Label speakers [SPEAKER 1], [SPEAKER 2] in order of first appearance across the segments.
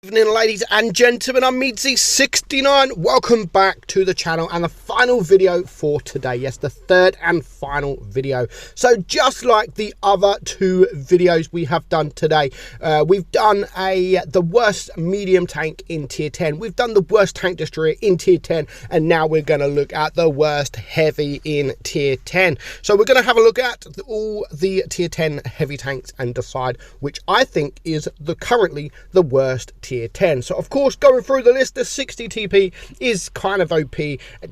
[SPEAKER 1] Evening, ladies and gentlemen, I'm meadsy69. Welcome back to the channel and the final video for today. Yes, the third and final video. So just like the other two videos we have done today, we've done the worst medium tank in tier 10. We've done the worst tank destroyer in tier 10, and now we're going to look at the worst heavy in tier 10. So we're going to have a look at all the tier 10 heavy tanks and decide which I think is currently the worst tier 10. So of course, going through the list, the 60 TP is kind of OP,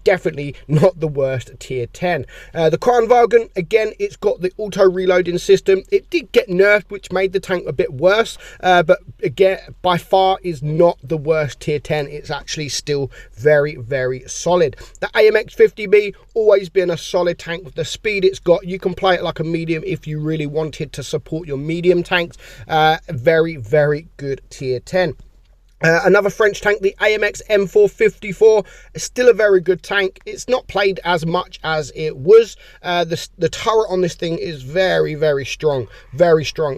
[SPEAKER 1] definitely not the worst tier 10. The Kranvagen, again, it's got the auto reloading system. It did get nerfed, which made the tank a bit worse, but again, by far is not the worst tier 10. It's actually still very, very solid. The AMX 50B, always been a solid tank with the speed it's got. You can play it like a medium if you really wanted to support your medium tanks. Very, very good tier 10. Another French tank, the AMX M454, is still a very good tank. It's not played as much as it was. The turret on this thing is very, very strong,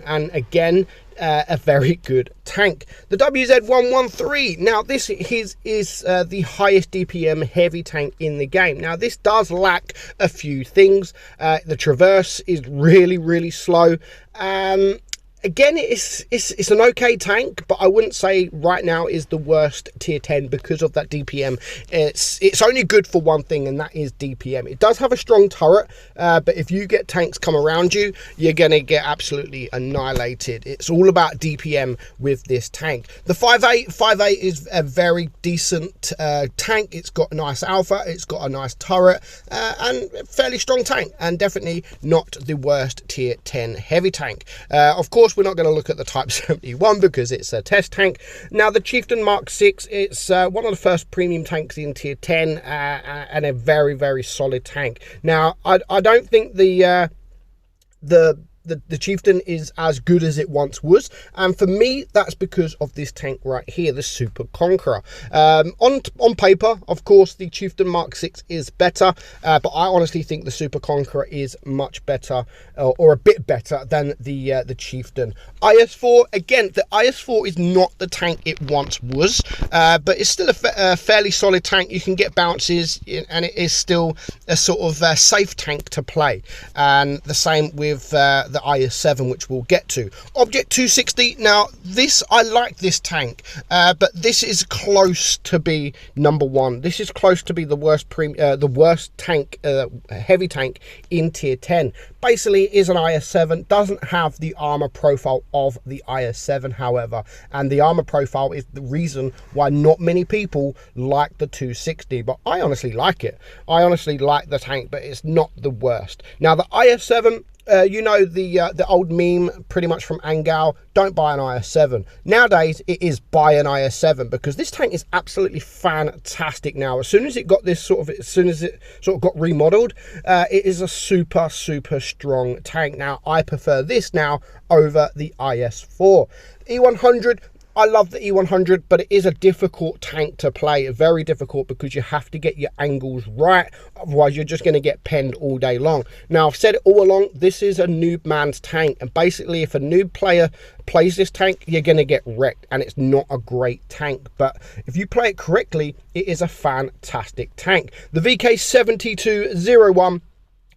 [SPEAKER 1] and again, a very good tank. The WZ113, now this is the highest DPM heavy tank in the game. Now this does lack a few things. The traverse is really, really slow. Again, it's an okay tank, but I wouldn't say right now is the worst tier 10 because of that DPM. It's only good for one thing, and that is DPM. It does have a strong turret, but if you get tanks come around you, you're going to get absolutely annihilated. It's all about DPM with this tank. The 5.8 is a very decent tank. It's got a nice alpha, it's got a nice turret, and a fairly strong tank, and definitely not the worst tier 10 heavy tank. Of course, we're not going to look at the Type 71 because it's a test tank. Now, the Chieftain Mark 6, it's one of the first premium tanks in tier 10, and a very, very solid tank. Now, I don't think the Chieftain is as good as it once was, and for me that's because of this tank right here, the Super Conqueror. On paper, of course, the Chieftain Mark 6 is better, but I honestly think the Super Conqueror is much better, or a bit better than the Chieftain. IS-4, again, the IS-4 is not the tank it once was, but it's still a fairly solid tank. You can get bounces, and it is still a sort of safe tank to play, and the same with the IS-7, which we'll get to. Object 260, now this, I like this tank, but this is close to be number one. This is close to be the worst tank, heavy tank in tier 10. Basically, it is an IS-7, doesn't have the armor profile of the IS-7, however, and the armor profile is the reason why not many people like the 260, but I honestly like it. I honestly like the tank, but it's not the worst. Now, the IS-7, you know the old meme pretty much from Angal, don't buy an IS-7. Nowadays it is buy an IS-7, because this tank is absolutely fantastic now. As soon as it got got remodeled, it is a super strong tank. Now I prefer this now over the IS-4. E100, I love the E100, but it is a difficult tank to play, very difficult, because you have to get your angles right, otherwise you're just going to get penned all day long. Now, I've said it all along, this is a noob man's tank, and basically if a noob player plays this tank, you're going to get wrecked, and it's not a great tank. But if you play it correctly, it is a fantastic tank. The VK7201,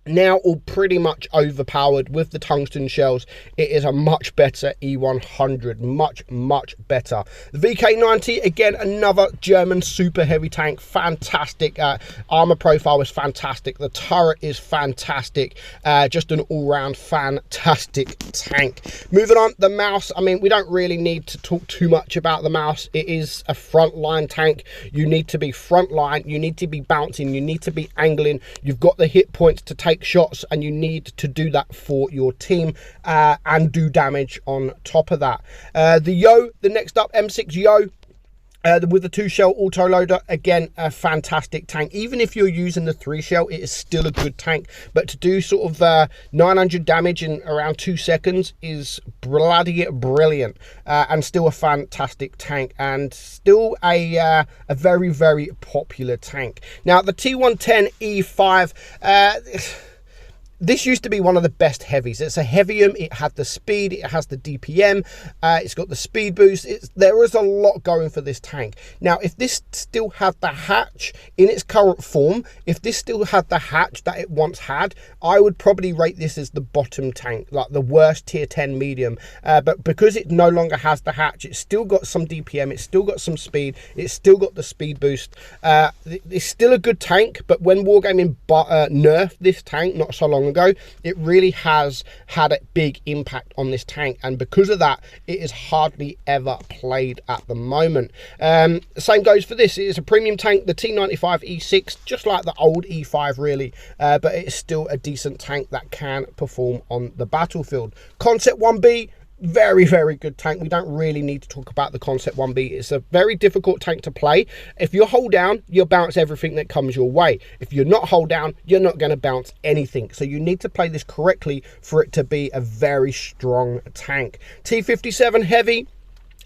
[SPEAKER 1] now all pretty much overpowered with the tungsten shells. It is a much better E100, much better. The VK90, again, another German super heavy tank, fantastic. Armor profile is fantastic, the turret is fantastic, just an all-round fantastic tank. Moving on, the mouse, I mean, we don't really need to talk too much about the mouse. It is a frontline tank. You need to be frontline, you need to be bouncing, you need to be angling, you've got the hit points to take shots, and you need to do that for your team, and do damage on top of that. The next up, M6 Yo, with the 2-shell autoloader, again, a fantastic tank. Even if you're using the 3-shell, it is still a good tank, but to do sort of 900 damage in around 2 seconds is bloody brilliant, and still a fantastic tank, and still a very popular tank. Now, the T110 E5, this used to be one of the best heavies. It's a heavium. It had the speed. It has the DPM. It's got the speed boost. There is a lot going for this tank. Now, if this still had the hatch in its current form, if this still had the hatch that it once had, I would probably rate this as the bottom tank, like the worst tier 10 medium. But because it no longer has the hatch, it's still got some DPM. It's still got some speed. It's still got the speed boost. It's still a good tank, but when Wargaming nerfed this tank not so long ago, it really has had a big impact on this tank, and because of that, it is hardly ever played at the moment. Same goes for this. It is a premium tank, the T95 E6, just like the old E5 really, but it's still a decent tank that can perform on the battlefield. Concept 1B, very, very good tank. We don't really need to talk about the Concept 1B. It's a very difficult tank to play. If you hold down, you'll bounce everything that comes your way. If you're not hold down, you're not going to bounce anything. So you need to play this correctly for it to be a very strong tank. T57 heavy,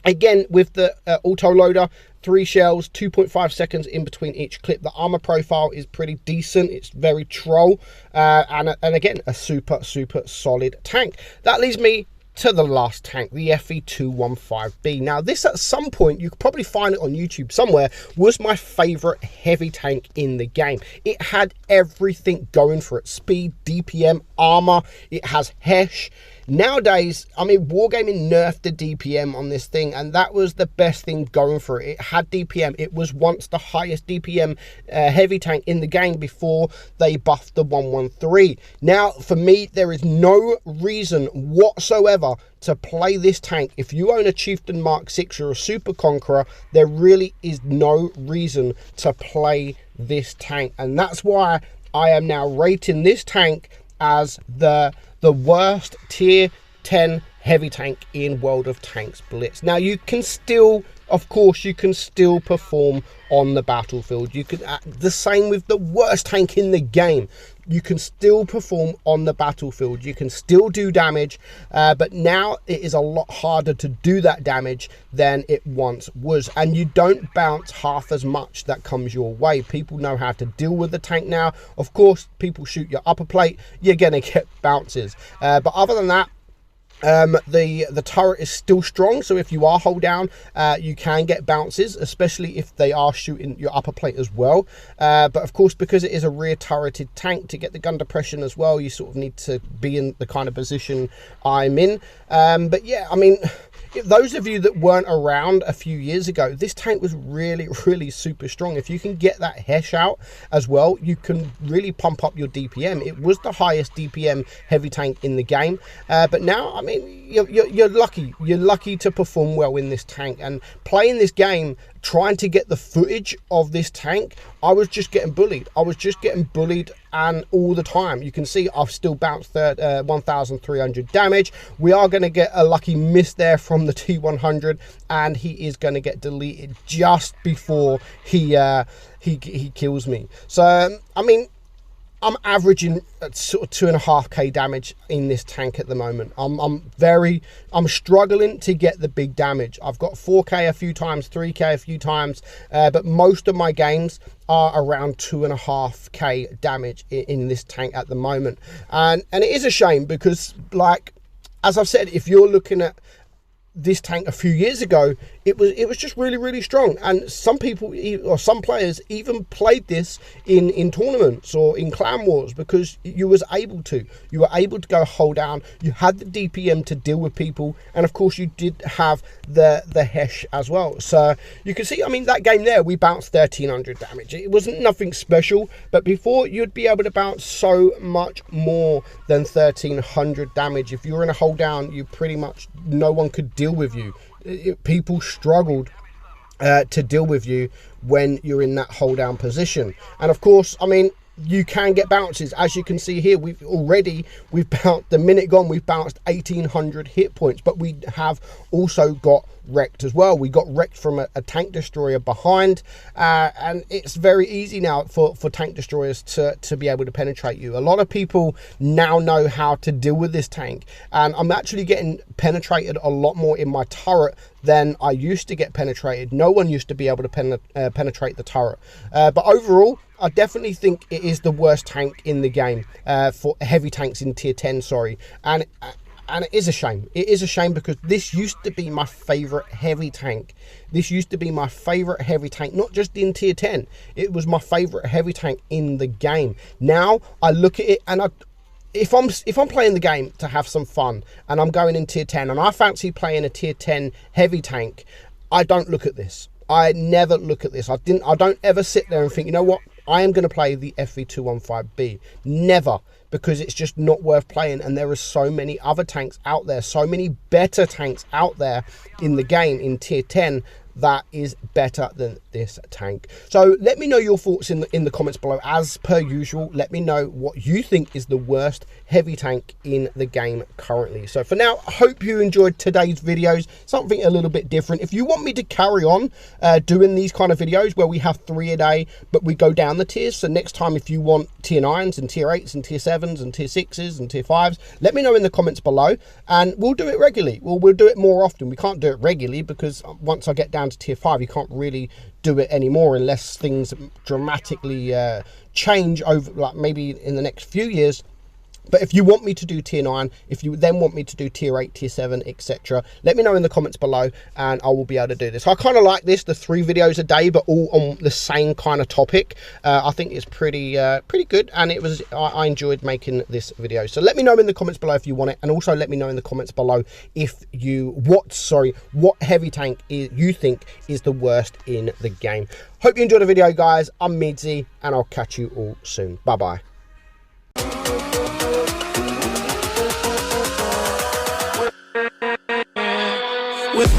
[SPEAKER 1] again with the auto loader. 3 shells, 2.5 seconds in between each clip. The armor profile is pretty decent. It's very troll, and again, a super solid tank. That leads me to the last tank, the FE215B. Now, this at some point, you could probably find it on YouTube somewhere, was my favorite heavy tank in the game. It had everything going for it: speed, DPM, armor. It has Hesh. Nowadays, I mean, Wargaming nerfed the DPM on this thing, and that was the best thing going for it. It had DPM. It was once the highest DPM heavy tank in the game before they buffed the 113. Now, for me, there is no reason whatsoever to play this tank. If you own a Chieftain Mark 6 or a Super Conqueror, there really is no reason to play this tank, and that's why I am now rating this tank as the worst tier 10 heavy tank in World of Tanks Blitz. Now, you can still, of course, you can still perform on the battlefield. You can, the same with the worst tank in the game. You can still perform on the battlefield. You can still do damage, but now it is a lot harder to do that damage than it once was, and you don't bounce half as much that comes your way. People know how to deal with the tank now. Of course, people shoot your upper plate, you're gonna get bounces, but other than that, the turret is still strong, so if you are hold down, you can get bounces, especially if they are shooting your upper plate as well. But of course, because it is a rear turreted tank, to get the gun depression as well, you sort of need to be in the kind of position I'm in. But yeah, I mean, those of you that weren't around a few years ago, this tank was really super strong. If you can get that Hesh out as well, you can really pump up your DPM. It was the highest DPM heavy tank in the game, but now, I mean, you're lucky to perform well in this tank. And playing this game, trying to get the footage of this tank, I was just getting bullied. And all the time. You can see I've still bounced 1,300 damage. We are going to get a lucky miss there from the T100, and he is going to get deleted just before he kills me. So I mean, I'm averaging sort of 2.5k damage in this tank at the moment. I'm struggling to get the big damage. I've got 4k a few times, 3k a few times, but most of my games are around 2.5k damage in this tank at the moment, and it is a shame because, like, as I've said, if you're looking at this tank a few years ago, it was just really strong, and some people or some players even played this in tournaments or in clan wars because you were able to go hold down. You had the DPM to deal with people, and of course you did have the Hesh as well. So you can see, I mean, that game there we bounced 1,300 damage. It wasn't nothing special, but before you'd be able to bounce so much more than 1,300 damage. If you were in a hold down, you pretty much, no one could deal with you. People struggled to deal with you when you're in that hold down position. And of course, I mean, you can get bounces. As you can see here, we've bounced, the minute gone, we've bounced 1,800 hit points, but we have also got wrecked as well. We got wrecked from a tank destroyer behind, and it's very easy now for tank destroyers to be able to penetrate you. A lot of people now know how to deal with this tank, and I'm actually getting penetrated a lot more in my turret than I used to get penetrated. No one used to be able to penetrate the turret. But overall, I definitely think it is the worst tank in the game for heavy tanks in tier 10, sorry. And it is a shame. It is a shame because this used to be my favourite heavy tank. This used to be my favourite heavy tank, not just in tier 10. It was my favourite heavy tank in the game. Now I look at it and if I'm playing the game to have some fun and I'm going in tier 10 and I fancy playing a tier 10 heavy tank, I don't look at this. I never look at this. I don't ever sit there and think, you know what, I am going to play the FV215B. Never, because it's just not worth playing. And there are so many other tanks out there, so many better tanks out there in the game in tier 10 that is better than this tank. So let me know your thoughts in the comments below. As per usual, let me know what you think is the worst heavy tank in the game currently. So for now, I hope you enjoyed today's videos, something a little bit different. If you want me to carry on doing these kind of videos where we have 3 a day but we go down the tiers, so next time if you want tier 9s and tier 8s and tier 7s and tier 6s and tier 5s, let me know in the comments below and we'll do it regularly. We'll do it more often. We can't do it regularly because once I get down to tier 5, you can't really do it anymore unless things dramatically change over, like maybe in the next few years. But if you want me to do tier 9, if you then want me to do tier 8, tier 7, etc., let me know in the comments below and I will be able to do this. I kind of like this, the 3 videos a day, but all on the same kind of topic. I think it's pretty good, and I enjoyed making this video. So let me know in the comments below if you want it, and also let me know in the comments below if what heavy tank you think is the worst in the game. Hope you enjoyed the video, guys. I'm Meadsy, and I'll catch you all soon. Bye-bye. With